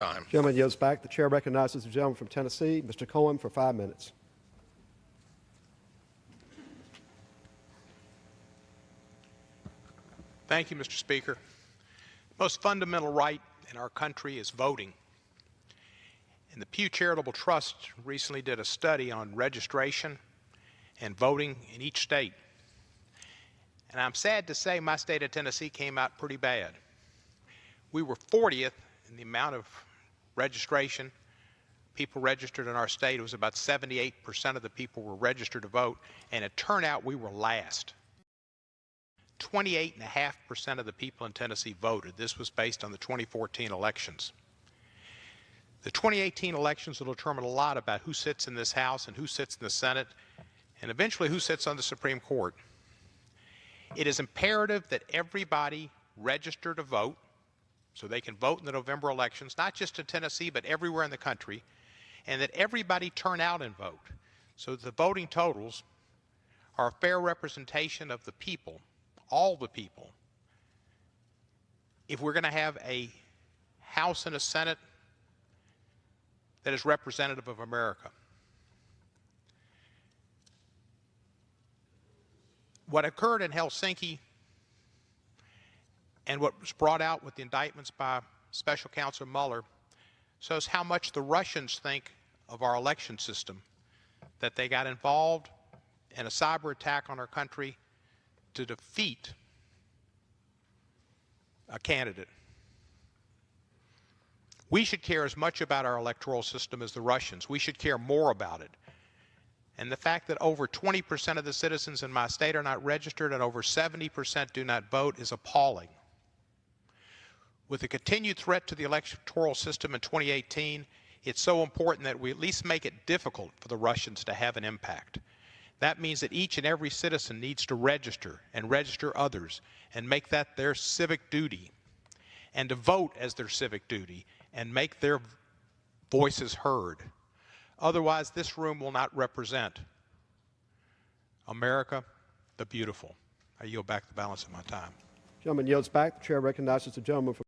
Time. Gentleman yields back. The chair recognizes the gentleman from Tennessee, Mr. Cohen, for 5 minutes. Thank you, Mr. Speaker. The most fundamental right in our country is voting. And the Pew Charitable Trust recently did a study on registration and voting in each state. And I'm sad to say my state of Tennessee came out pretty bad. We were 40th in the amount of registration. People registered in our state. It was about 78% of the people were registered to vote, and it turned out we were last. 28.5% of the people in Tennessee voted. This was based on the 2014 elections. The 2018 elections will determine a lot about who sits in this House and who sits in the Senate, and eventually who sits on the Supreme Court. It is imperative that everybody register to vote so they can vote in the November elections, not just in Tennessee, but everywhere in the country, and that everybody turn out and vote so that the voting totals are a fair representation of the people, all the people. If we're going to have a House and a Senate that is representative of America. What occurred in Helsinki and what was brought out with the indictments by Special Counsel Mueller shows how much the Russians think of our election system, that they got involved in a cyber attack on our country to defeat a candidate. We should care as much about our electoral system as the Russians. We should care more about it. And the fact that over 20% of the citizens in my state are not registered and over 70% do not vote is appalling. With the continued threat to the electoral system in 2018, it's so important that we at least make it difficult for the Russians to have an impact. That means that each and every citizen needs to register and register others and make that their civic duty, and to vote as their civic duty and make their voices heard. Otherwise, this room will not represent America the beautiful. I yield back the balance of my time. Gentleman yields back. The chair recognizes the gentleman from